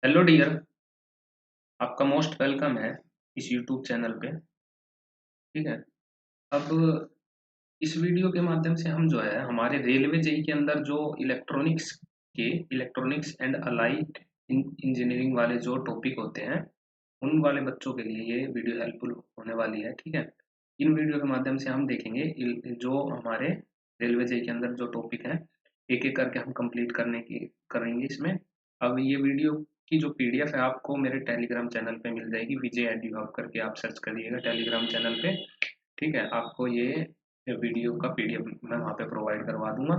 Hello dear. आपका most welcome है इस यूट्यूब चैनल पे। ठीक है। अब इस वीडियो के माध्यम से हम जो है हमारे रेलवे जेई के अंदर जो इलेक्ट्रॉनिक्स एंड अलाइड इंजीनियरिंग वाले जो टॉपिक होते हैं उन वाले बच्चों के लिए ये वीडियो हेल्पफुल होने वाली है। ठीक है। इन वीडियो के माध्यम से हम देखेंगे जो हमारे रेलवे जेई के अंदर जो टॉपिक है एक एक करके हम कंप्लीट करने की करेंगे इसमें। अब ये वीडियो की जो पीडीएफ है आपको मेरे टेलीग्राम चैनल पे मिल जाएगी, विजय एडू हब करके आप सर्च करिएगा टेलीग्राम चैनल पे। ठीक है। आपको ये वीडियो का पीडीएफ मैं वहाँ पे प्रोवाइड करवा दूंगा।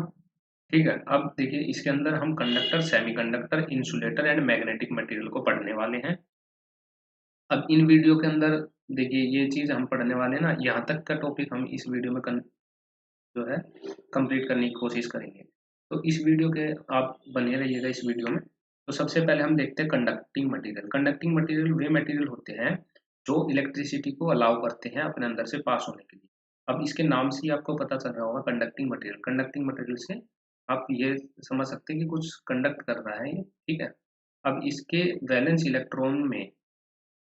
ठीक है। अब देखिए इसके अंदर हम conductor, semiconductor, insulator and magnetic material को पढ़ने वाले हैं। अब इन वीडियो के अंदर देखिए ये चीज हम पढ़ने वाले हैं ना, यहाँ तक का टॉपिक हम इस वीडियो में जो है कंप्लीट करने की कोशिश करेंगे। तो इस वीडियो के आप बने रहिएगा इस वीडियो में। तो सबसे पहले हम देखते हैं कंडक्टिंग मटेरियल। कंडक्टिंग मटेरियल वे मटेरियल होते हैं जो इलेक्ट्रिसिटी को अलाउ करते हैं अपने अंदर से पास होने के लिए। अब इसके नाम से ही आपको पता चल रहा होगा कंडक्टिंग मटेरियल। कंडक्टिंग मटेरियल से आप ये समझ सकते हैं कि कुछ कंडक्ट कर रहा है ये। ठीक है। अब इसके वैलेंस इलेक्ट्रॉन में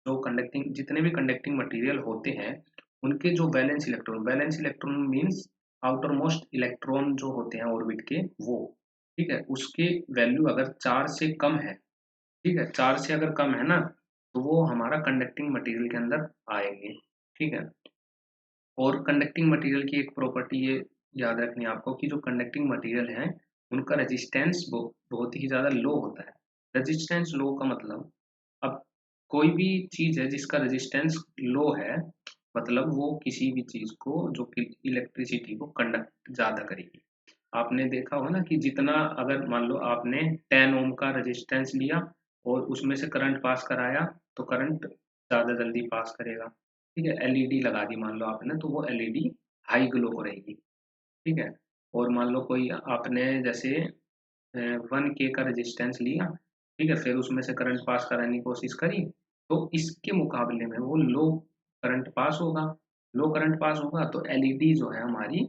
जो कंडक्टिंग जितने भी कंडक्टिंग मटेरियल होते हैं उनके जो valence electron means outer most electron जो होते हैं ऑर्बिट के वो। ठीक है। उसके वैल्यू अगर 4 से कम है, ठीक है, 4 से अगर कम है ना तो वो हमारा कंडक्टिंग मटेरियल के अंदर आएंगे। ठीक है। और कंडक्टिंग मटेरियल की एक प्रॉपर्टी ये याद रखनी है आपको कि जो कंडक्टिंग मटेरियल है उनका रेजिस्टेंस बहुत ही ज़्यादा लो होता है। रेजिस्टेंस लो का मतलब, अब कोई भी चीज़ है जिसका रेजिस्टेंस लो है मतलब वो किसी भी चीज़ को जो कि इलेक्ट्रिसिटी को कंडक्ट ज़्यादा करेगी। आपने देखा होगा ना कि जितना, अगर मान लो आपने 10 ओम का रेजिस्टेंस लिया और उसमें से करंट पास कराया तो करंट ज़्यादा जल्दी पास करेगा। ठीक है। एलईडी लगा दी मान लो आपने तो वो एलईडी हाई ग्लो करेगी। ठीक है। और मान लो कोई आपने जैसे 1K का रेजिस्टेंस लिया, ठीक है, फिर उसमें से करंट पास कराने की कोशिश करी तो इसके मुकाबले में वो लो करंट पास होगा। लो करंट पास होगा तो एलईडी जो है हमारी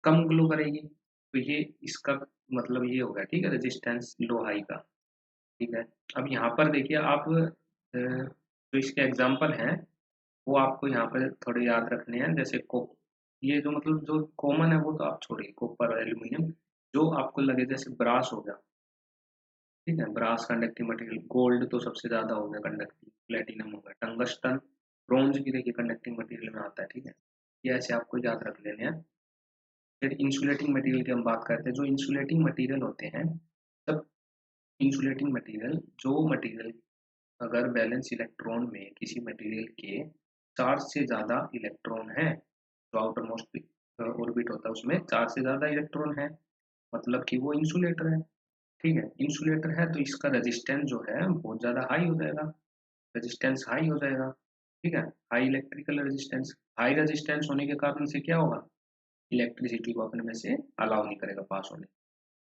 कम ग्लो करेगी। तो ये इसका मतलब ये होगा। ठीक है। रेजिस्टेंस लो हाई का। ठीक है। अब यहाँ पर देखिए आप जो इसके एग्जाम्पल हैं वो आपको यहाँ पर थोड़े याद रखने हैं। जैसे को ये जो मतलब जो कॉमन है वो तो आप छोड़िए, कॉपर और एल्यूमिनियम। जो आपको लगे जैसे ब्रास हो गया, ठीक है, ब्रास कंडक्टिंग मटेरियल। गोल्ड तो सबसे ज्यादा हो गया कंडक्टिंग, प्लेटिनम हो गया, टंगस्टन, ब्रोंज भी देखिए कंडक्टिंग मटेरियल में आता है। ठीक है। ये ऐसे आपको याद रख लेने हैं। फिर इंसुलेटिंग मटेरियल की हम बात करते हैं। जो इंसुलेटिंग मटेरियल होते हैं, तब इंसुलेटिंग मटेरियल जो मटेरियल अगर बैलेंस इलेक्ट्रॉन में किसी मटेरियल के 4 से ज़्यादा इलेक्ट्रॉन है, जो आउटर मोस्ट ऑर्बिट होता है उसमें 4 से ज़्यादा इलेक्ट्रॉन है मतलब कि वो इंसुलेटर है। ठीक है। इंसुलेटर है तो इसका रेजिस्टेंस जो है बहुत ज़्यादा हाई हो जाएगा। रेजिस्टेंस हाई हो जाएगा। ठीक है। High electrical resistance, high resistance होने के कारण से क्या होगा, इलेक्ट्रिसिटी को अपने में से अलाउ नहीं करेगा पास होने।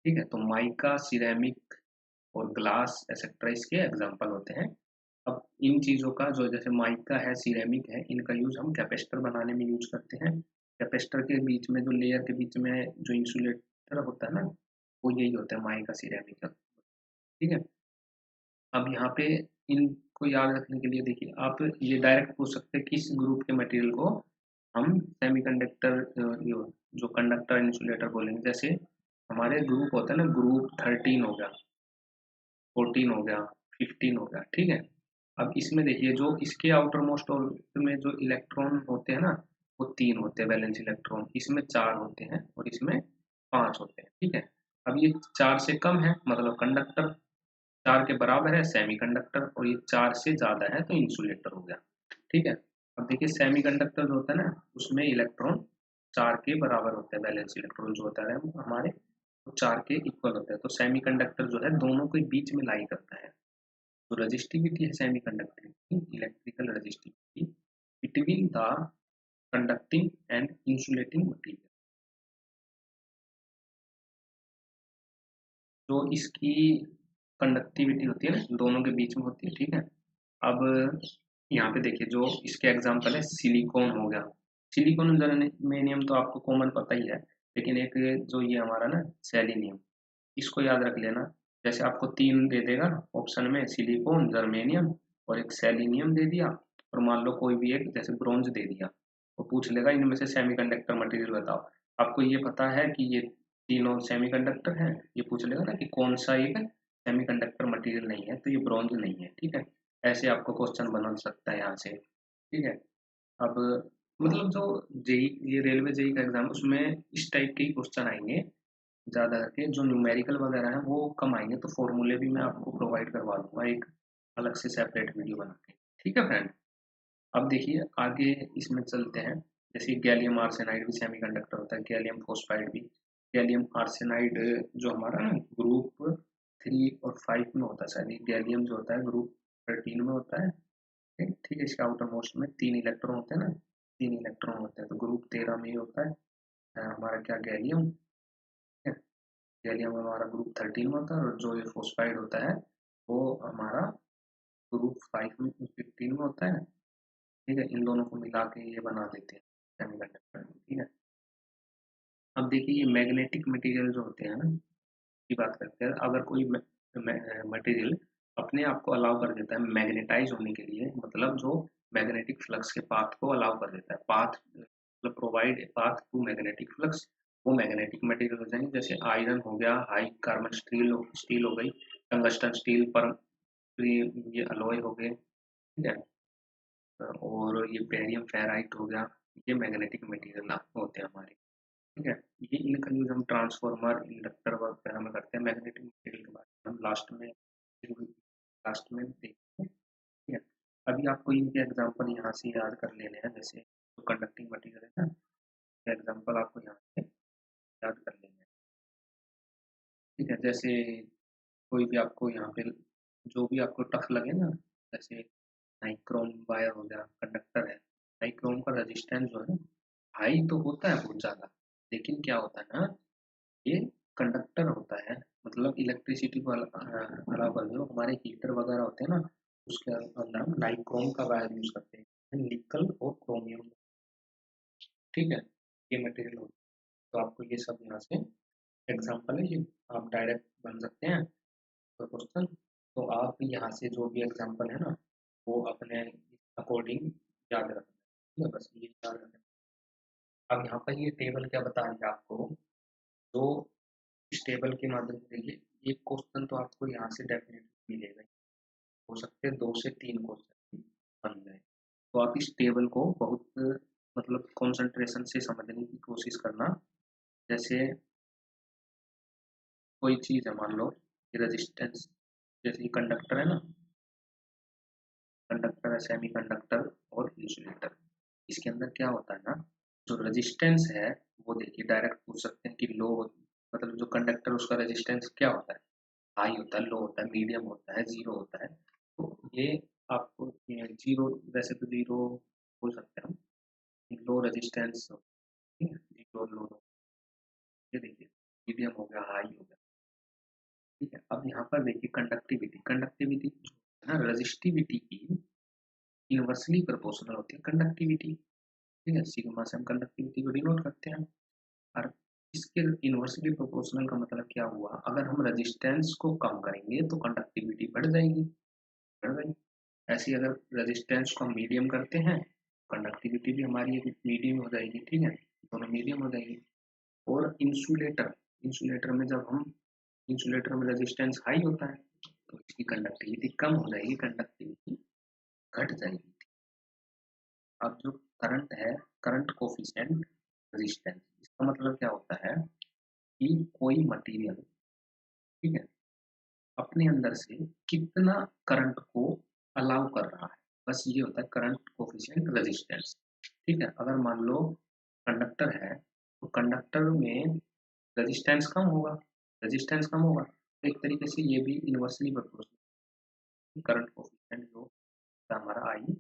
ठीक है। तो माइका, सिरेमिक और ग्लास एक्सेट्रा इसके एग्जाम्पल होते हैं। अब इन चीज़ों का जो जैसे माइका है, सिरेमिक है, इनका यूज़ हम कैपेसिटर बनाने में यूज करते हैं। कैपेसिटर के बीच में जो लेयर के बीच में जो इंसुलेटर होता है ना वो यही होता है, माइका सिरेमिक का। ठीक है। अब यहाँ पे इनको याद रखने के लिए देखिए आप ये डायरेक्ट पूछ सकते हैं किस ग्रुप के मटेरियल को हम सेमीकंडक्टर जो कंडक्टर इंसुलेटर बोलेंगे। जैसे हमारे ग्रुप होता है ना, ग्रुप 13 हो गया, 14 हो गया, 15 हो गया। ठीक है। अब इसमें देखिए जो इसके आउटर मोस्ट ऑर्बिट में जो इलेक्ट्रॉन होते हैं ना वो 3 होते हैं वैलेंस इलेक्ट्रॉन, इसमें 4 होते हैं और इसमें 5 होते हैं। ठीक है। अब ये 4 से कम है मतलब कंडक्टर, 4 के बराबर है सेमीकंडक्टर, और ये 4 से ज्यादा है तो इंसुलेटर हो गया। ठीक है। अब देखिए सेमीकंडक्टर जो होता है ना उसमें इलेक्ट्रॉन 4 के बराबर होते हैं, बैलेंस इलेक्ट्रॉन जो होता है हमारे वो 4 के इक्वल होता है। तो सेमीकंडक्टर जो है दोनों के बीच में लाई करता है। तो रेजिस्टिविटी है सेमीकंडक्टर की, electrical resistivity between the conducting and insulating material. जो इसकी कंडक्टिविटी होती है ना दोनों के बीच में होती है। ठीक है। अब यहाँ पे देखिए जो इसके एग्जांपल है, सिलिकॉन हो गया। सिलिकॉन जर्मेनियम तो आपको कॉमन पता ही है, लेकिन एक जो ये हमारा ना सेलिनियम, इसको याद रख लेना। जैसे आपको 3 दे देगा ऑप्शन में, सिलिकॉन, जर्मेनियम और एक सेलेनियम दे दिया, और मान लो कोई भी एक जैसे ब्रोंज दे दिया, तो पूछ लेगा इनमें से सेमीकंडक्टर मटेरियल बताओ। आपको ये पता है कि ये तीनों सेमीकंडक्टर हैं, ये पूछ लेगा ना कि कौन सा एक सेमीकंडक्टर मटेरियल नहीं है, तो ये ब्रोंज नहीं है, ठीक है। ऐसे आपको क्वेश्चन बना सकता है यहाँ से, ठीक है। अब मतलब जो जेई, ये रेलवे जेई का एग्जाम, उसमें इस टाइप के ही क्वेश्चन आएंगे ज़्यादा करके, जो न्यूमेरिकल वगैरह है वो कम आएंगे, तो फॉर्मूले भी मैं आपको प्रोवाइड करवा दूंगा एक अलग से सेपरेट वीडियो बना के, ठीक है फ्रेंड। अब देखिए आगे इसमें चलते हैं। जैसे गैलियम आर्सेनाइड भी सेमीकंडक्टर होता है, गैलियम फॉस्फाइड भी। गैलियम आर्सेनाइड जो हमारा ना ग्रुप 3 और 5 में होता है, शायद गैलियम जो होता है ग्रुप 13 में होता है, ठीक है। इसके आउटर मोस्ट में 3 इलेक्ट्रॉन होते हैं ना, 3 इलेक्ट्रॉन होते हैं, तो ग्रुप 13 में ही होता है हमारा क्या, गैलियम, ठीक है। गैलियम हमारा ग्रुप 13 में होता है, और जो ये फॉस्फाइड होता है वो हमारा ग्रुप 15 में होता है, ठीक है। इन दोनों को मिला के ये बना देते हैं सेमीकंडक्टर, ठीक है। अब देखिए ये मैग्नेटिक मटेरियल जो होते हैं ना, की बात करते हैं। अगर कोई मटेरियल अपने आप को अलाउ कर देता है मैग्नेटाइज होने के लिए, मतलब जो मैग्नेटिक फ्लक्स के पाथ को अलाउ कर देता है, पाथ मतलब provide path to magnetic flux, वो मैग्नेटिक मटेरियल हो जाएंगे। जैसे आयरन हो गया, हाई कार्बन स्टील हो गई, टंगस्टन स्टील पर, ये अलॉय हो गए, ठीक है। और ये बेरियम फेराइट हो गया, ये मैग्नेटिक मटेरियल होते हैं हमारे, ठीक है। ये इनका यूज हम ट्रांसफार्मर, इंडक्टर वगैरह में करते हैं। मैग्नेटिक मटेरियल के बारे में हम लास्ट में देखेंगे, ठीक है। अभी आपको इनके एग्जांपल यहाँ से याद कर लेने हैं, जैसे जो कंडक्टिंग मटेरियल है ना, एग्जांपल आपको यहाँ से याद कर लेने हैं, ठीक है। जैसे कोई भी आपको यहाँ पे जो भी आपको टफ लगे ना, जैसे नाइक्रोम वायर हो गया, कंडक्टर है, नाइक्रोम का रेजिस्टेंस जो है हाई तो होता है बहुत ज़्यादा, लेकिन क्या होता है ना, ये कंडक्टर होता है, मतलब इलेक्ट्रिसिटी को अलाउ कर दो। हमारे हीटर वगैरह होते हैं ना, उसके अंदर हम नाइक्रोम का वायर यूज करते हैं, निकल और क्रोमियम, ठीक है। ये मटेरियल होता है, तो आपको ये सब यहाँ से एग्जाम्पल है, ये आप डायरेक्ट बन सकते हैं क्वेश्चन। तो आप यहाँ से जो भी एग्जाम्पल है ना, वो अपने अकॉर्डिंग याद रखना, ठीक है, बस ये याद रखना। अब यहाँ पर ये टेबल क्या बता रही है आपको, तो इस टेबल के माध्यम से देखिए एक क्वेश्चन तो आपको यहाँ से डेफिनेटली मिलेगा, हो सकते हैं 2 से 3 क्वेश्चन बन जाए। तो आप इस टेबल को बहुत मतलब कंसंट्रेशन से समझने की कोशिश करना। जैसे कोई चीज़ है, मान लो रेजिस्टेंस, जैसे ये कंडक्टर है ना, कंडक्टर है, सेमी कंडक्टर और इंसुलेटर। इसके अंदर क्या होता है ना, जो रेजिस्टेंस है वो देखिए डायरेक्ट पूछ सकते हैं कि लो, मतलब जो कंडक्टर उसका रेजिस्टेंस क्या होता है, हाई होता है, लो होता है, मीडियम होता है, जीरो होता है। तो ये आपको जीरो, वैसे तो जीरो बोल सकते हैं हम, लो रेजिस्टेंस, जीरो लो, ये देखिए मीडियम हो गया, हाई हो गया, ठीक है। अब यहाँ पर देखिए कंडक्टिविटी, कंडक्टिविटी है ना, रेजिस्टिविटी की इनवर्सली प्रोपोर्शनल होती है कंडक्टिविटी, ठीक है। सिग्मा से हम कंडक्टिविटी को डिनोट करते हैं। और इसके इनवर्सली प्रोपोर्शनल का मतलब क्या हुआ, अगर हम रेजिस्टेंस को कम करेंगे तो कंडक्टिविटी बढ़ जाएगी, बढ़ गई। ऐसे ही अगर रेजिस्टेंस को हम मीडियम करते हैं, कंडक्टिविटी भी हमारी एक मीडियम हो जाएगी, ठीक है, दोनों मीडियम हो जाएगी। और इंसुलेटर, इंसुलेटर में जब हम, इंसुलेटर में रेजिस्टेंस हाई होता है, तो इसकी कंडक्टिविटी कम हो जाएगी, कंडक्टिविटी घट जाएगी। अब जो करंट है, करंट कोफिशिएंट रेजिस्टेंस, इसका मतलब क्या होता है कि कोई मटेरियल, ठीक है, अपने अंदर से कितना करंट को अलाउ कर रहा है, बस ये होता है करंट कोफिशिएंट रेजिस्टेंस, ठीक है। अगर मान लो कंडक्टर है, तो कंडक्टर में रेजिस्टेंस कम होगा, रेजिस्टेंस कम होगा, तो एक तरीके से ये भी इन्वर्सली प्रोपोर्शनल, करंट कोफिशिएंट जो हमारा आई,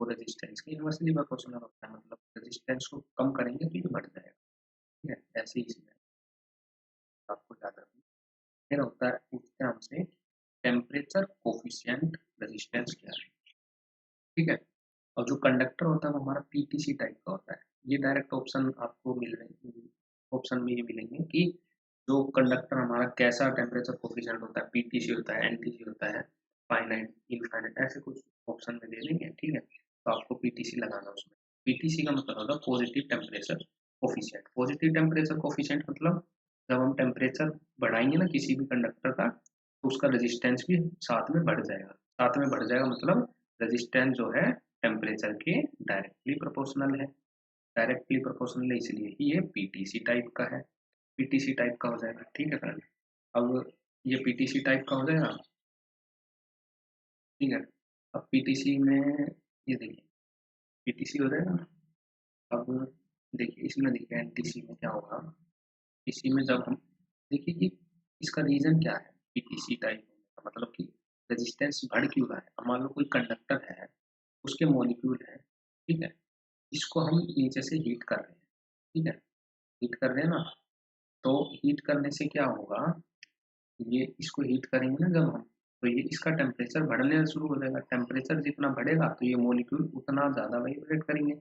वो रेजिस्टेंस के इन्वर्सली प्रोपोर्शनल होता है, मतलब रेजिस्टेंस को कम करेंगे तो ये बढ़ जाएगा, ठीक है। ऐसे ही इसमें आपको याद रखना। फिर होता है, पूछते हैं हमसे टेम्परेचर कोफिशिएंट रेजिस्टेंस क्या है, ठीक है। और जो कंडक्टर होता है वो हमारा पीटीसी टाइप का होता है। ये डायरेक्ट ऑप्शन आपको मिल रहे, ऑप्शन में ये मिलेंगे कि जो कंडक्टर हमारा कैसा टेम्परेचर कोफिशिएंट होता है, पीटीसी होता है, एनटीसी होता है, फाइनाइट, इनफाइनाइट, ऐसे कुछ ऑप्शन में दे देंगे, ठीक है। तो आपको पीटीसी लगाना उसमें। पीटीसी का मतलब होगा positive temperature coefficient. Positive temperature coefficient मतलब जब हम टेम्परेचर बढ़ाएंगे ना किसी भी कंडक्टर का, तो उसका रेजिस्टेंस भी साथ में बढ़ जाएगा। साथ में बढ़ जाएगा मतलब रेजिस्टेंस जो है टेम्परेचर के डायरेक्टली प्रोपोर्शनल है। डायरेक्टली प्रोपोर्शनल है, इसलिए ही ये पीटीसी टाइप का है। पीटीसी टाइप का हो जाएगा, ठीक है फ्रेंड। अब ये पीटीसी टाइप का हो जाएगा, ठीक है। अब पीटीसी में ये देखिए, पीटीसी हो जाएगा। अब देखिए इसमें देखिए एनटीसी में क्या होगा। पीटीसी में जब हम देखिए कि इसका रीजन क्या है पीटीसी टाइप होने का, मतलब कि रेजिस्टेंस बढ़ क्यों रहा है। अब मान लो कोई कंडक्टर है, उसके मॉलिक्यूल है, ठीक है, जिसको हम नीचे से हीट कर रहे हैं, ठीक है, हीट कर रहे हैं ना। तो हीट करने से क्या होगा, ये इसको हीट करेंगे ना जब हम, तो ये इसका टेम्परेचर बढ़ने शुरू हो जाएगा। टेम्परेचर जितना बढ़ेगा तो ये मॉलिक्यूल उतना ज़्यादा वाइब्रेट करेंगे।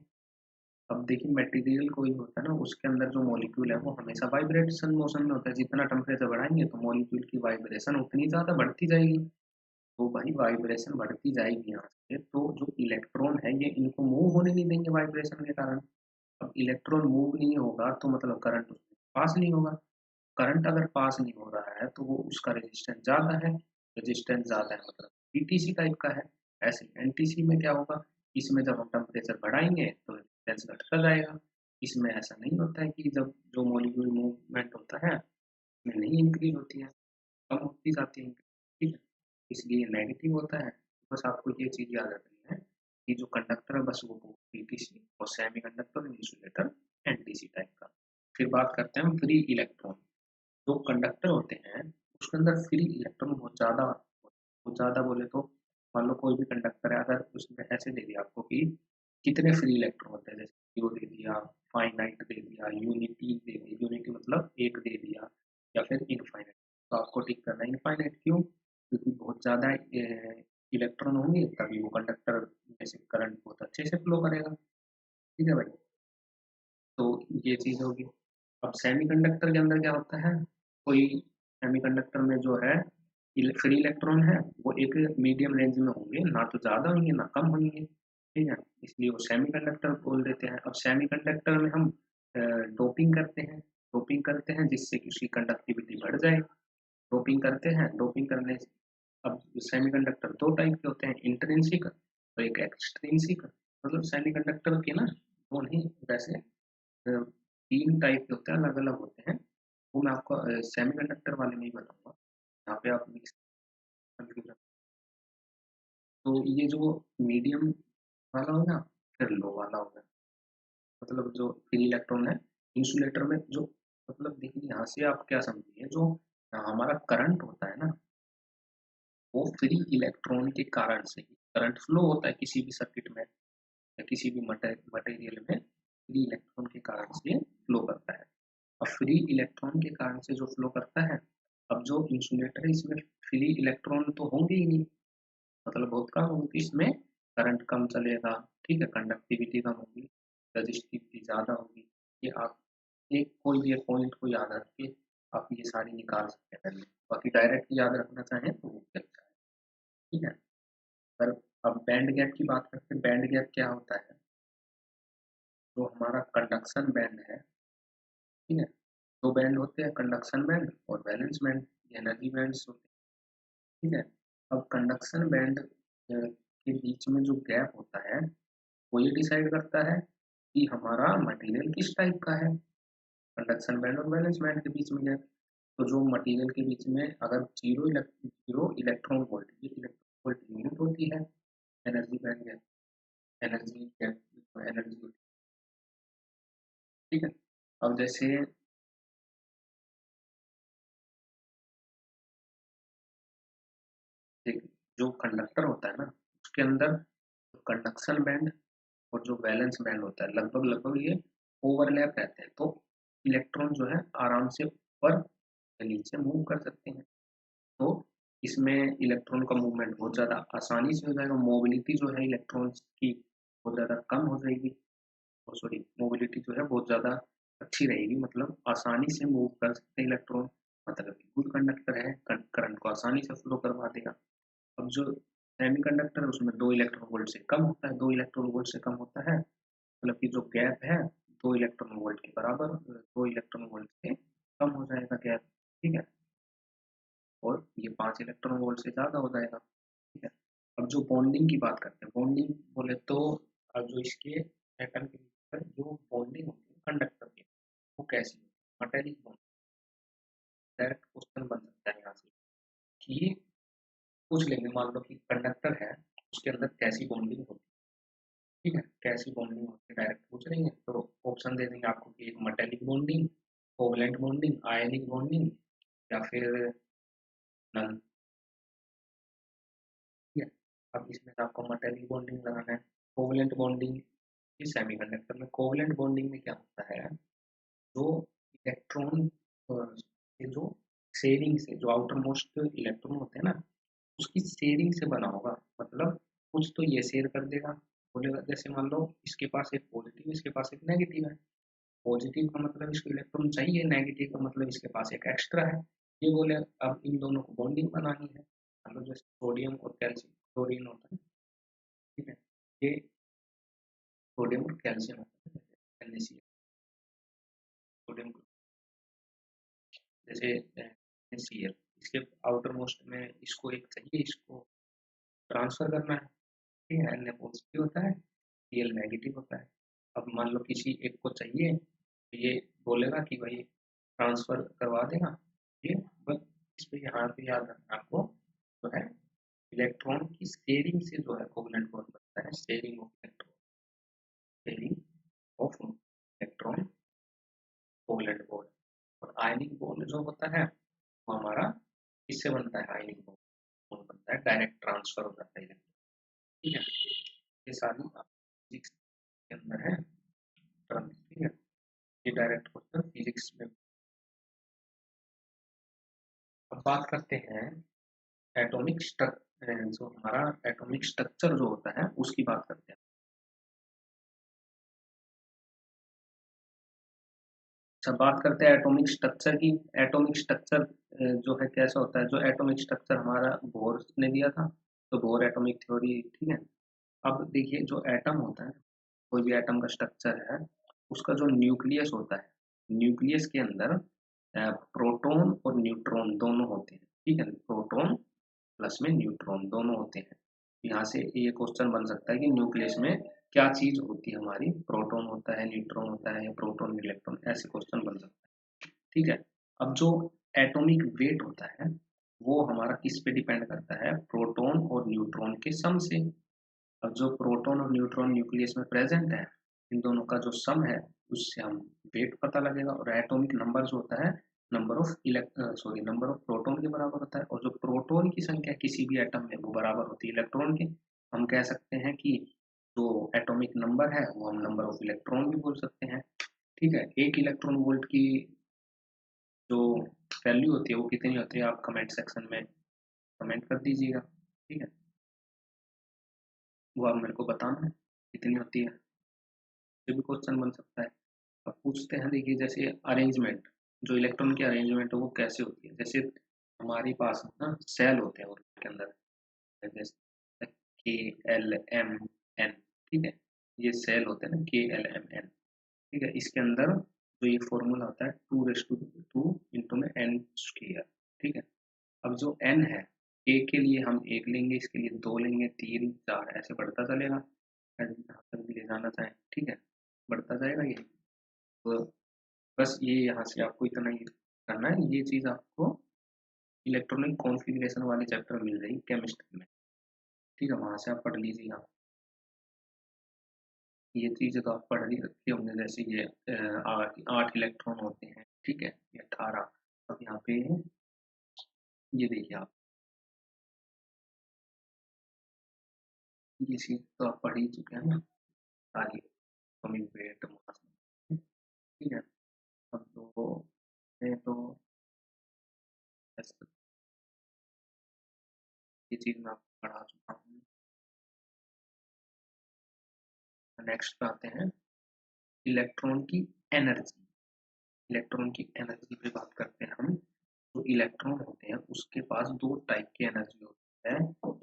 अब देखिए मटेरियल कोई होता है ना, उसके अंदर जो मॉलिक्यूल है वो हमेशा वाइब्रेशन मोशन में होता है। जितना टेम्परेचर बढ़ाएंगे तो मॉलिक्यूल की वाइब्रेशन उतनी ज़्यादा बढ़ती जाएगी। तो भाई वाइब्रेशन बढ़ती जाएगी यहाँ से, तो जो इलेक्ट्रॉन है ये इनको मूव होने नहीं देंगे वाइब्रेशन के कारण। अब इलेक्ट्रॉन मूव नहीं होगा तो मतलब करंट उसमें पास नहीं होगा। करंट अगर पास नहीं हो रहा है तो वो उसका रेजिस्टेंस ज़्यादा है। रेजिस्टेंस ज़्यादा है मतलब पीटीसी टाइप का है। ऐसे एनटीसी में क्या होगा, इसमें जब हम टेम्परेचर बढ़ाएंगे तो रेजिस्टेंस घटता जाएगा। इसमें ऐसा नहीं होता है कि जब जो मॉलिक्यूल मूवमेंट होता है उसमें नहीं इंक्रीज होती है, कम होती जाती है, ठीक है। इसलिए नेगेटिव होता है। बस आपको ये चीज़ याद रखनी है कि जो कंडक्टर है बस वो पीटीसी और semi conductor insulator NTC type का। फिर बात करते हैं हम फ्री इलेक्ट्रॉन। जो कंडक्टर होते हैं उसके अंदर फ्री इलेक्ट्रॉन बहुत ज़्यादा बोले तो मान लो कोई भी कंडक्टर है, अगर उसमें ऐसे दे दिया आपको कि कितने फ्री इलेक्ट्रॉन होते हैं, जैसे जीरो दे दिया, फाइनाइट दे दिया, यूनिटी दे दी, यूनिटी मतलब एक दे दिया, या फिर इनफाइनाइट, तो आपको टिक करना है इनफाइनाइट। क्यों? क्योंकि बहुत ज़्यादा इलेक्ट्रॉन होंगे तभी वो कंडक्टर में से करंट बहुत अच्छे से फ्लो करेगा, ठीक है भाई। तो ये चीज़ होगी। अब सेमीकंडक्टर के अंदर क्या होता है, कोई सेमीकंडक्टर में जो है फ्री इलेक्ट्रॉन है वो एक मीडियम रेंज में होंगे, ना तो ज़्यादा होंगे ना कम होंगे, ठीक है। इसलिए वो सेमीकंडक्टर बोल देते हैं। अब सेमीकंडक्टर में हम डोपिंग करते हैं, डोपिंग करते हैं जिससे कि उसकी कंडक्टिविटी बढ़ जाए। डोपिंग करते हैं, डोपिंग करने से अब सेमीकंडक्टर दो टाइप के होते हैं, इंट्रिंसिक और एक एक्सट्रिंसिक। मतलब सेमीकंडक्टर के ना वो नहीं, वैसे 3 टाइप के होते हैं, अलग-अलग होते हैं। वो मैं आपको सेमीकंडक्टर वाले में ही बताऊँगा, जहाँ पे आप मिक्स कन्फ्यूज़न। तो ये जो मीडियम वाला हो गया, फिर लो वाला हो गया। मतलब जो फ्री इलेक्ट्रॉन है, इंसुलेटर में जो, मतलब देखिए यहाँ से आप क्या समझिए, जो हमारा करंट होता है ना, वो फ्री इलेक्ट्रॉन के कारण से ही करंट फ्लो होता है किसी भी सर्किट में या किसी भी मटेरियल में, फ्री इलेक्ट्रॉन के कारण से फ्लो करता है। अब फ्री इलेक्ट्रॉन के कारण से जो फ्लो करता है, अब जो इंसुलेटर है इसमें फ्री इलेक्ट्रॉन तो होंगे ही नहीं, मतलब बहुत कम होंगे, इसमें करंट कम चलेगा, ठीक है, कंडक्टिविटी कम होगी, रजिस्टिविटी ज़्यादा होगी। ये आप एक कोई भी एक पॉइंट को याद रख के आप ये सारी निकाल सकते हैं पहले। बाकी डायरेक्ट याद रखना चाहें तो वो चलता है, ठीक है। पर अब बैंड गैप की बात करते हैं। बैंड गैप क्या होता है, जो हमारा कंडक्शन बैंड है, ठीक है, 2 बैंड होते हैं, कंडक्शन बैंड और वैलेंस बैंड, ये एनर्जी बैंड्स होते हैं, ठीक है। अब कंडक्शन बैंड के बीच में जो गैप होता है वो ये डिसाइड करता है कि हमारा मटेरियल किस टाइप का है। कंडक्शन बैंड और वैलेंस बैंड के बीच में गैप, तो जो मटेरियल के बीच में अगर जीरो इलेक्ट्रॉन वोल्ट, ये इलेक्ट्रॉन वोल्ट यूनिट होती है energy band gap, energy gap energy, ठीक है। अब जैसे एक जो कंडक्टर होता है ना, उसके अंदर कंडक्शन बैंड और जो वैलेंस बैंड होता है लगभग लगभग ये ओवरलैप रहते हैं, तो इलेक्ट्रॉन जो है आराम से ऊपर या नीचे मूव कर सकते हैं। तो इसमें इलेक्ट्रॉन का मूवमेंट बहुत ज़्यादा आसानी से हो जाएगा। मोबिलिटी जो है इलेक्ट्रॉन्स की बहुत ज़्यादा कम हो जाएगी, और सॉरी मोबिलिटी जो है बहुत ज़्यादा अच्छी रहेगी, मतलब आसानी से मूव कर सकते हैं इलेक्ट्रॉन। मतलब कि गुड कंडक्टर है, करंट को आसानी से फ्लो करवा देगा। अब जो सेमीकंडक्टर है उसमें 2 इलेक्ट्रॉन वोल्ट से कम होता है, 2 इलेक्ट्रॉन वोल्ट से कम होता है, मतलब कि जो गैप है 2 इलेक्ट्रॉन वोल्ट के बराबर, 2 इलेक्ट्रॉन वोल्ट से कम हो जाएगा गैप, ठीक है, और ये 5 इलेक्ट्रॉन वोल्ट से ज़्यादा हो जाएगा, ठीक है। अब जो बॉन्डिंग की बात करते हैं, बॉन्डिंग बोले तो अब जो इसके एटम के भीतर जो बॉन्डिंग होती है कंडक्टर की, वो कैसी होती है? Metallic bonding. डायरेक्ट क्वेश्चन बन सकता है यहाँ से कि पूछ लेंगे, मान लो कि कंडक्टर है, उसके अंदर कैसी बॉन्डिंग होती है, ठीक है, कैसी बॉन्डिंग होती है डायरेक्ट पूछ लेंगे, तो ऑप्शन दे देंगे आपको कि एक metallic bonding, covalent bonding, ionic bonding, या फिर नल, ठीक है। अब इसमें से आपको मेटेलिक बॉन्डिंग लगाना है। कोवलेंट बॉन्डिंग, इस सेमीकंडक्टर में कोवलेंट बॉन्डिंग में क्या होता है, जो इलेक्ट्रॉन के जो शेयरिंग से, जो आउटर मोस्ट इलेक्ट्रॉन होते हैं ना, उसकी शेयरिंग से बना होगा, मतलब कुछ तो ये शेयर कर देगा, बोलेगा जैसे मान लो इसके पास एक पॉजिटिव, इसके पास एक नेगेटिव है, पॉजिटिव का मतलब इसको इलेक्ट्रॉन चाहिए, नेगेटिव का मतलब इसके पास एक एक्स्ट्रा है, ये बोले अब इन दोनों को बॉन्डिंग बनानी है, मतलब जैसे सोडियम और कैल्शियम, क्लोरीन होता है, ठीक है, ये सोडियम और कैल्शियम होता है, NaCl, सोडियम जैसे NaCl, इसके आउटर मोस्ट में इसको एक चाहिए, इसको ट्रांसफर करना है, ठीक है, Na पॉजिटिव होता है, Cl नेगेटिव होता है। अब मान लो किसी एक को चाहिए, तो ये बोलेगा कि भाई ट्रांसफर करवा देगा, ये बस इस पे यहाँ पे याद रखना आपको, तो है इलेक्ट्रॉन की शेयरिंग से जो है कोवलेंट बॉन्ड बनता है, sharing of electron, sharing of electron, covalent bond. और आयनिक बॉन्ड जो होता है वो हमारा इससे बनता है, आयनिक बॉन्ड बनता है, डायरेक्ट ट्रांसफर हो जाता है इलेक्ट्रॉन, ठीक है। ये सारी फिजिक्स के अंदर है टर्म, ठीक है, ये डायरेक्ट क्वेश्चन फिजिक्स में। अब बात करते हैं एटॉमिक स्ट्रक्चर, जो हमारा एटॉमिक स्ट्रक्चर जो होता है उसकी बात करते हैं। अच्छा, बात करते हैं एटॉमिक स्ट्रक्चर की। एटॉमिक स्ट्रक्चर जो है कैसा होता है, जो एटॉमिक स्ट्रक्चर हमारा बोर ने दिया था, तो बोर एटॉमिक थ्योरी, ठीक है। अब देखिए जो एटम होता है, कोई भी एटम का स्ट्रक्चर है, उसका जो न्यूक्लियस होता है, न्यूक्लियस के अंदर प्रोटॉन और न्यूट्रॉन दोनों होते हैं, ठीक है, प्रोटॉन प्लस में न्यूट्रॉन दोनों होते हैं। यहाँ से ये क्वेश्चन बन सकता है कि न्यूक्लियस में क्या चीज होती है हमारी, प्रोटॉन होता है, न्यूट्रॉन होता है, या प्रोटॉन इलेक्ट्रॉन, ऐसे क्वेश्चन बन सकता है, ठीक है। अब जो एटॉमिक वेट होता है वो हमारा किस पे डिपेंड करता है, प्रोटॉन और न्यूट्रॉन के सम से। अब जो प्रोटॉन और न्यूट्रॉन न्यूक्लियस में प्रेजेंट है, इन दोनों का जो सम है उससे हम वेट पता लगेगा। और एटॉमिक नंबर जो होता है, नंबर ऑफ प्रोटॉन के बराबर होता है, और जो प्रोटॉन की संख्या किसी भी एटम में वो बराबर होती है इलेक्ट्रॉन के। हम कह सकते हैं कि जो एटॉमिक नंबर है वो हम नंबर ऑफ इलेक्ट्रॉन भी बोल सकते हैं, ठीक है। एक इलेक्ट्रॉन वोल्ट की जो वैल्यू होती है वो कितनी होती है, आप कमेंट सेक्शन में कमेंट कर दीजिएगा, ठीक है, वो आप मेरे को बताना है कितनी होती है, ये भी क्वेश्चन बन सकता है। अब पूछते हैं, देखिए जैसे अरेंजमेंट, जो इलेक्ट्रॉन की अरेंजमेंट है वो कैसे होती है, जैसे हमारे पास ना सेल होते हैं उसके अंदर, जैसे K L M N, ठीक है, ये सेल होते हैं ना KLMN, ठीक है। इसके अंदर जो ये फॉर्मूला होता है 2 में n स्क्वायर, ठीक है। अब जो n है, a के लिए हम 1 लेंगे, इसके लिए 2 लेंगे, 3 4 ऐसे बढ़ता चलेगा, जहाँ तक भी ले जाना चाहें, ठीक है, बढ़ता जाएगा ये। तो बस ये यहाँ से आपको इतना ही करना है, ये चीज़ आपको इलेक्ट्रॉनिक कॉन्फ़िगरेशन वाले चैप्टर में मिल जाएगी केमिस्ट्री में, ठीक है, वहाँ से आप पढ़ लीजिएगा। ये चीज़ें तो आप पढ़ ही रखे होंगे, जैसे ये 8 इलेक्ट्रॉन होते हैं, ठीक है, ये 18। अब यहाँ पे ये देखिए आप, ये चीज़ तो आप पढ़ ही चुके हैं ना सारी, एटॉमिक वेट, मास, ठीक है। अब तो मैं तो ऐसा- ये चीज़ मैं आपको पढ़ा चुका हूँ। नेक्स्ट पे आते हैं इलेक्ट्रॉन की एनर्जी। इलेक्ट्रॉन की एनर्जी पे बात करते हैं हम। जो इलेक्ट्रॉन होते हैं उसके पास दो टाइप की एनर्जी होती है।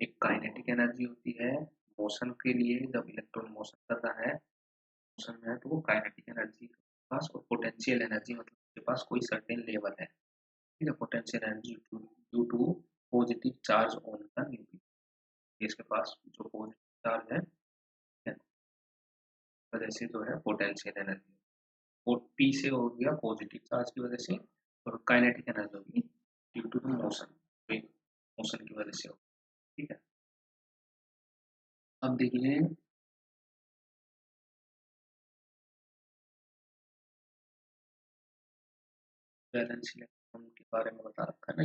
एक काइनेटिक एनर्जी होती है मोशन के लिए, जब इलेक्ट्रॉन मोशन कर रहा है, मोशन में है तो वो काइनेटिक एनर्जी के पास, और पोटेंशियल एनर्जी मतलब उसके पास कोई सर्टेन लेवल है, ठीक है। Potential energy due to positive charge on the nucleus, इसके पास जो पॉजिटिव चार्ज है, ठीक है, वजह से जो है पोटेंशियल एनर्जी, और पी से हो गया पॉजिटिव चार्ज की वजह से, और काइनेटिक एनर्जी होगी ड्यू टू मोशन, मोशन की वजह से होगी, ठीक है। अब देखिए बैलेंस इलेक्ट्रॉन के बारे में बता रखा है ना,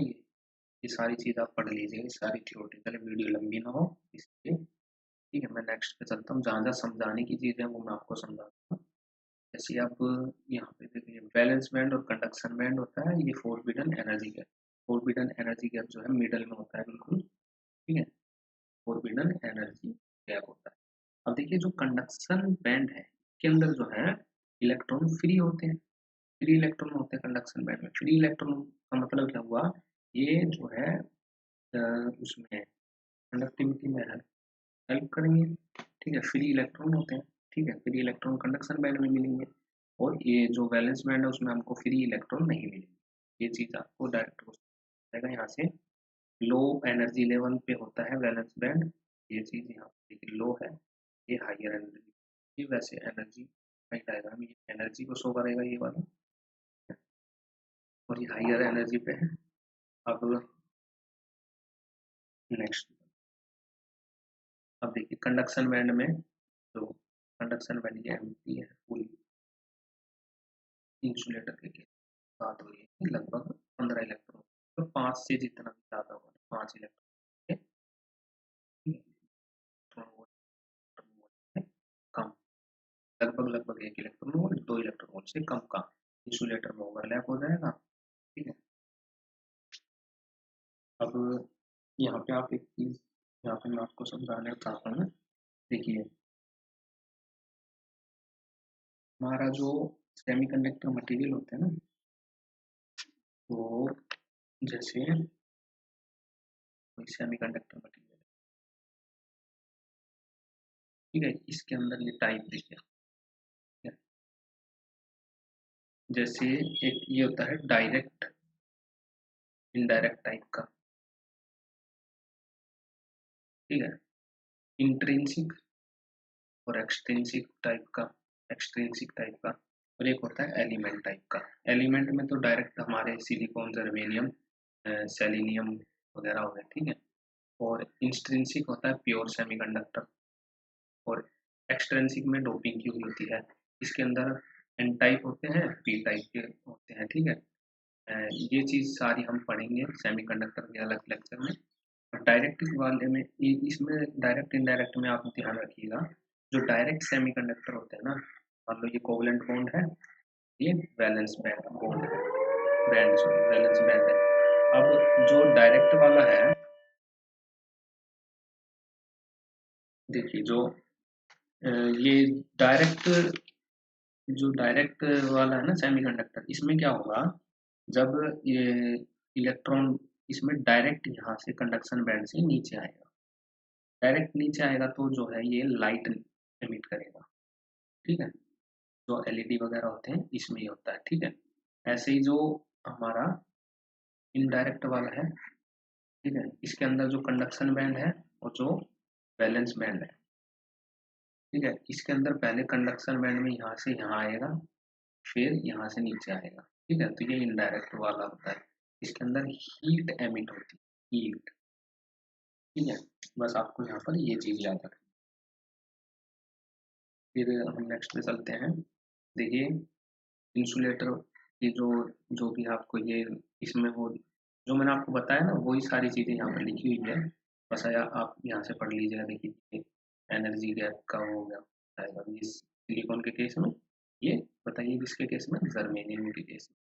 ये सारी चीज आप पढ़ लीजिए, सारी थियोरेटिकल, वीडियो लंबी ना हो इसलिए, ठीक है। मैं नेक्स्ट पे चलता हूँ, जहाँ जहाँ समझाने की चीजें हैं वो मैं आपको समझाता हूँ। जैसे आप यहाँ पे देखिए वैलेंस बैंड और कंडक्शन बैंड होता है, ये forbidden energy gap, forbidden energy gap जो है मिडल में होता है बिल्कुल, ठीक है, फोरबिडन एनर्जी गैप होता है। अब देखिए जो कंडक्शन बैंड है के अंदर जो है इलेक्ट्रॉन फ्री होते हैं, फ्री इलेक्ट्रॉन होते हैं कंडक्शन बैंड में। फ्री इलेक्ट्रॉन का मतलब क्या हुआ, ये जो है उसमें कंडक्टिविटी में हेल्प करेंगे, ठीक है, फ्री इलेक्ट्रॉन होते हैं, ठीक है, फ्री इलेक्ट्रॉन कंडक्शन बैंड में मिलेंगे, और ये जो वैलेंस बैंड है उसमें हमको फ्री इलेक्ट्रॉन नहीं मिलेंगे, ये चीज़ आपको डायरेक्ट हो जाएगा यहाँ से। लो एनर्जी लेवल पे होता है वैलेंस बैंड, ये चीज़ यहाँ पे लो है, ये हाइयर एनर्जी, ये वैसे एनर्जी का डायग्राम, ये एनर्जी को शो करेगा ये वाला, और ये हाइयर एनर्जी पे है। अब नेक्स्ट, अब देखिए कंडक्शन बैंड में, तो कंडक्शन बैंड ये एम्प्टी है फुल इंसुलेटर के केस बात हो रही है, लगभग 15 इलेक्ट्रॉन, तो 5 से जितना भी ज़्यादा हो, 5 इलेक्ट्रॉन कम, लगभग लगभग 1 इलेक्ट्रॉन वोल्ट 2 इलेक्ट्रॉन वोल्ट से कम का इंसुलेटर में ओवरलैप हो जाएगा, ठीक है। अब यहाँ पे आप एक चीज, यहाँ पे मैं आपको समझाना चाहता हूँ, देखिए हमारा जो सेमीकंडक्टर मटेरियल होता है ना, वो जैसे कोई सेमीकंडक्टर मटेरियल, ठीक है, इसके अंदर ये टाइप देखिए, ठीक है? जैसे एक ये होता है डायरेक्ट इनडायरेक्ट टाइप का, ठीक है, इंट्रिंसिक और एक्सट्रिंसिक टाइप का, और एक होता है एलिमेंट टाइप का। एलिमेंट में तो डायरेक्ट हमारे सिलिकॉन, जर्मेनियम, सेलेनियम वगैरह हो गए, ठीक है, और इंस्ट्रिंसिक होता है प्योर सेमीकंडक्टर, और एक्सट्रिंसिक में डोपिंग की हुई होती है, इसके अंदर एन टाइप होते हैं, पी टाइप के होते हैं, ठीक है। ये चीज़ सारी हम पढ़ेंगे सेमीकंडक्टर के अलग लेक्चर में। डायरेक्ट वाले में इसमें डायरेक्ट इनडायरेक्ट में आप ध्यान रखिएगा, जो डायरेक्ट सेमीकंडक्टर होते हैं ना, मान लो ये कोवलेंट बॉन्ड है, ये वैलेंस बैंड बॉन्ड है, बैंड सॉरी वैलेंस बैंड है। अब जो डायरेक्ट वाला है, देखिए जो ये डायरेक्ट, जो डायरेक्ट वाला है ना सेमीकंडक्टर, इसमें क्या होगा, जब ये इलेक्ट्रॉन इसमें डायरेक्ट यहाँ से कंडक्शन बैंड से नीचे आएगा, डायरेक्ट नीचे आएगा तो जो है ये लाइट एमिट करेगा, ठीक है, जो एलईडी वगैरह होते हैं इसमें ही होता है, ठीक है। ऐसे ही जो हमारा इनडायरेक्ट वाला है, ठीक है, इसके अंदर जो कंडक्शन बैंड है और जो वैलेंस बैंड है, ठीक है, इसके अंदर पहले कंडक्शन बैंड में यहाँ से यहाँ आएगा, फिर यहाँ से नीचे आएगा, ठीक है, तो ये इनडायरेक्ट वाला होता है, इसके अंदर हीट एमिट होती है, हीट, ठीक है। बस आपको यहाँ पर ये चीज याद रखनी। फिर हम नेक्स्ट पे चलते हैं, देखिए इंसुलेटर की जो जो भी आपको ये इसमें वो जो मैंने आपको बताया ना, वही सारी चीजें यहाँ पर लिखी हुई है, बस आप यहाँ से पढ़ लीजिएगा। देखिए एनर्जी गैप का हो गया आएगा इस सिलिकॉन के केस में, ये बताइए किसके केस में, जर्मेनियम के केस में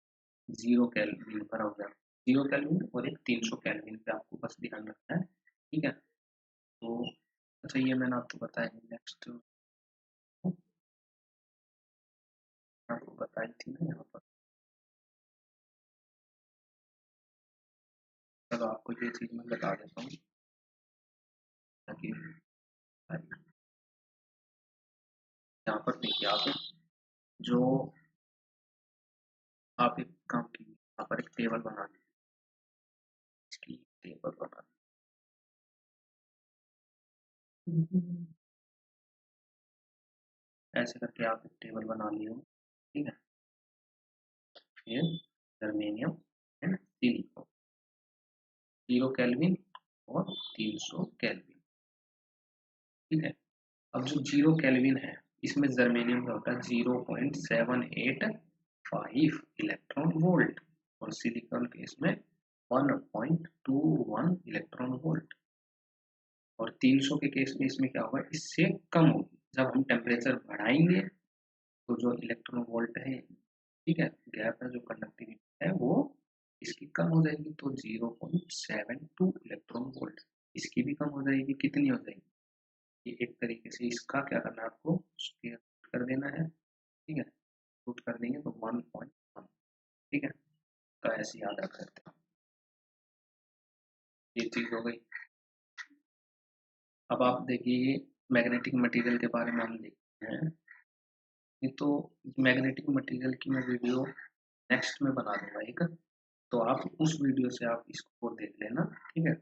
0 केल्विन पर हो गया, 0 केल्विन और एक 300 केल्विन पे आपको बस ध्यान रखना है, ठीक है। तो अच्छा ये मैंने आपको बताया, नेक्स्ट आपको बताई थी ना यहाँ पर, चलो आपको ये चीज़ मैं बता देता हूँ ताकि यहाँ पर देखिए आप जो आप एक काम कीजिए, यहाँ पर एक टेबल बना लीजिए, इसकी टेबल बना लीजिए। ऐसे करके आप एक टेबल बना लिए, ठीक है। फिर जर्मेनियम एंड सिलिकॉन 0 केल्विन और 300 केल्विन, ठीक है। अब जो 0 केल्विन है इसमें जर्मेनियम का होता है 0.785 इलेक्ट्रॉन वोल्ट और सिलिकॉन के इसमें 1.21 इलेक्ट्रॉन वोल्ट। और 300 के केस में इसमें क्या होगा, इससे कम होगी। जब हम टेम्परेचर बढ़ाएंगे तो जो इलेक्ट्रॉन वोल्ट है, ठीक है, गैप है जो कंडक्टिविटी है वो इसकी कम हो जाएगी, तो 0.72 इलेक्ट्रॉन वोल्ट। इसकी भी कम हो जाएगी, कितनी हो जाएगी, ये एक तरीके से इसका क्या करना है आपको, स्क्वायर कर देना है, ठीक है। रूट कर देंगे तो 1.1, ठीक है। तो ऐसे याद रख सकते हैं, ये चीज हो गई। अब आप देखिए मैग्नेटिक मटेरियल के बारे में हम देखते हैं। ये तो मैग्नेटिक मटेरियल की मैं वीडियो नेक्स्ट में बना दूंगा एक, तो आप उस वीडियो से आप इसको देख लेना, ठीक है।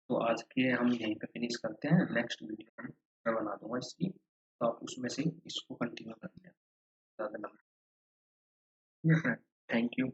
तो आज के हम यहीं पे फिनिश करते हैं, नेक्स्ट वीडियो मैं बना दूंगा इसकी, तो आप उसमें से इसको कंटिन्यू कर लेना ज़्यादा लंबा। Thank you.